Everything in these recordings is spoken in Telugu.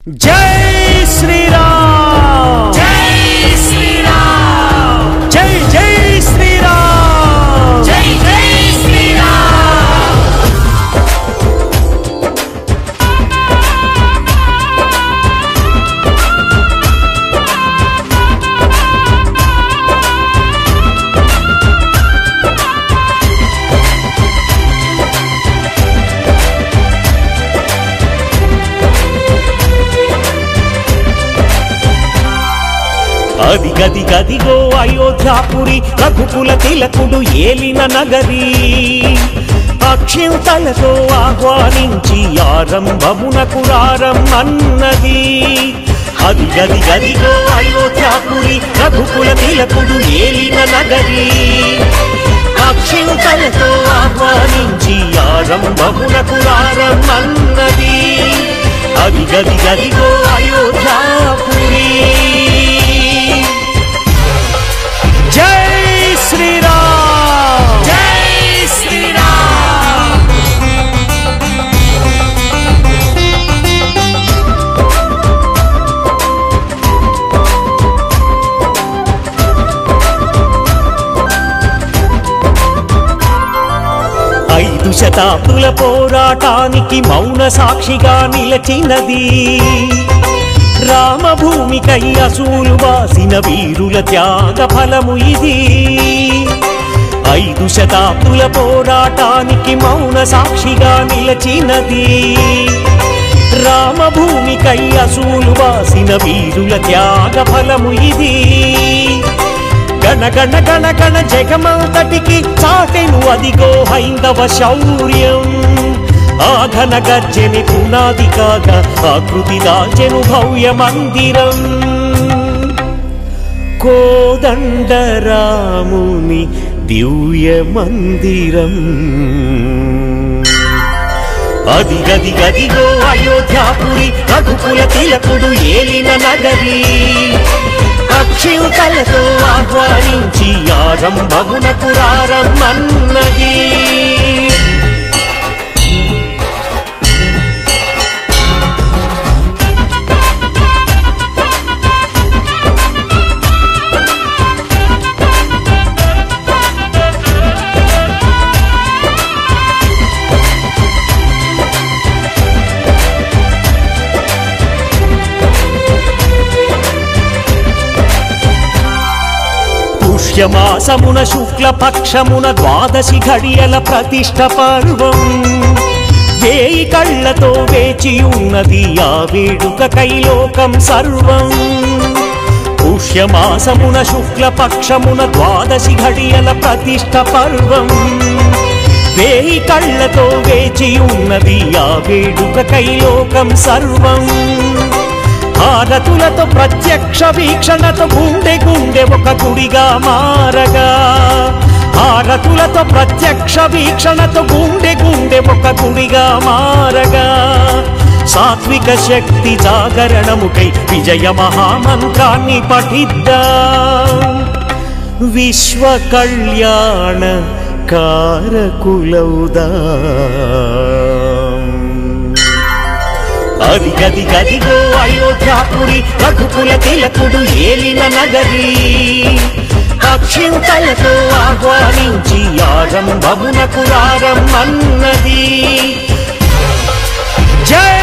जय श्री राम, जय श्री राम, जय जय श्री राम, जय जय श्री राम। అదిగదిగదిగో అయోధ్యాపురి రఘుకుల తిలకుడు ఏలిన నగరి అక్షింతలతో ఆహ్వానించి ఆరంభమునకు రారమ్మన్నది. అదిగదిగదిగో అయోధ్యాపురి రఘుకుల తిలకుడు ఏలిన నగరి అక్షింతలతో ఆహ్వానించి ఆరంభమునకు రారమ్మన్నది. అదిగదిగదిగో అయోధ్యాపురి. जय श्री राम, जय श्री राम। ఐదు శతాబ్దుల పోరాటానికి మౌన సాక్షిగా నిలచినది. రామభూమికై అసూలు వాసిన వీరుల త్యాగ ఫలము ఇది. ఐదు శతాబ్దుల పోరాటానికి మౌన సాక్షిగా నిలచినది. రామభూమికై అసూలు వాసిన వీరుల త్యాగ ఫలము ఇది. గణగణ గణగణ జగమంతటికి చాటెను అదిగో హైందవ శౌర్యం. ఆఘన గర్జని పునాది కాగా ఆకృతి దాచెను భవ్య మందిరం. కోదండరాముని దివ్య మందిరం. అదిగదిగదిగో అయోధ్యాపురి రఘుకుల తిలకుడు ఏలిన నగరి అక్షింతలతో ఆహ్వానించి ఆరంభమునకు రారమ్మన్నది. పుష్యమాసమున శుక్లపక్షమున ద్వాదశి ఘడియల ప్రతిష్ఠ పర్వం. వేయి కళ్ళతో వేచియున్నది ఆ వేడుక కైలోకం సర్వం. పుష్యమాసమున శుక్లపక్షమున ద్వాదశి ఘడియల ప్రతిష్ఠ పర్వం. వేయి కళ్ళతో వేచియున్నది ఆ వేడుక కైలోకం సర్వం. హారతులతో ప్రత్యక్ష వీక్షణతో గుండె గుండె ఒక గుడిగా మారగా. హారతులతో ప్రత్యక్ష వీక్షణతో గుండె గుండె ఒక గుడిగా మారగా. సాత్విక శక్తి జాగరణముకై విజయ మహామంత్రాన్ని పఠిద్దాం. విశ్వ కళ్యాణ కారకులౌదాం. అదిగదిగదిగో అయోధ్యాపురి రఘుకుల తిలకుడు ఏలిన నగరి అక్షింతలతో ఆహ్వానించి ఆరంభమునకు రారమ్మన్నది. జై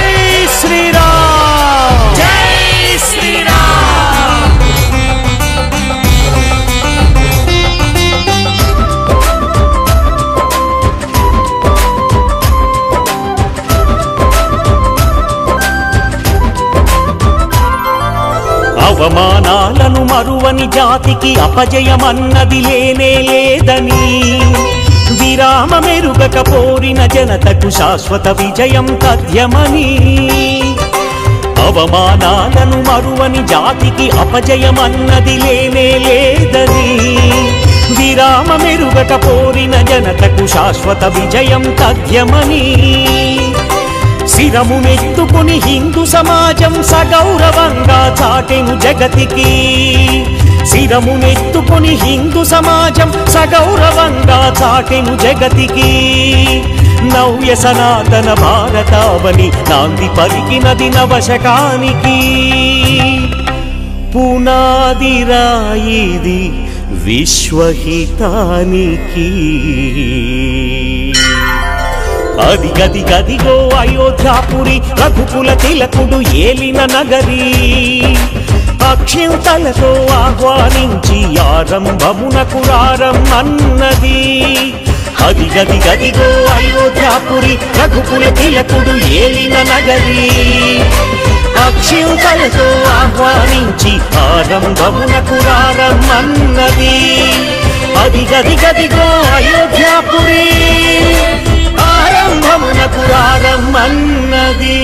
శ్రీరామ్, जय श्री राम। అవమానాలను మరువని జాతికి అపజయమన్నది లేనే లేదని. విరామమెరుగక పోరిన జనతకు శాశ్వత విజయం తథ్యమని. అవమానాలను మరువని జాతికి అపజయమన్నది లేనే లేదని. విరామమెరుగక పోరిన జనతకు శాశ్వత విజయం తథ్యమని. శిరమునెత్తుకుని హిందూ సమాజం సగౌరవంగా చాటెను జగతికి. శిరమునెత్తుకుని హిందూ సమాజం సగౌరవంగా చాటెను జగతికి. నవ్య సనాతన భారతావని నాంది పలికినది నవశకానికి పునాది రాయిది విశ్వహితానికి అది గది గదిగో అయోధ్యాపురి రఘుకుల తిలకుడు ఏలిన నగరి అక్షింతలతో ఆహ్వానించి ఆరంభమునకు రారమ్మన్నది అది గది గదిగో అయోధ్యాపురి రఘుకుల తిలకుడు ఏలిన నగరి అక్షింతలతో ఆహ్వానించి ఆరంభమునకు రారమ్మన్నది అది గది గదిగో అయోధ్యాపురి ఆరంభమునకు రారమ్మన్నది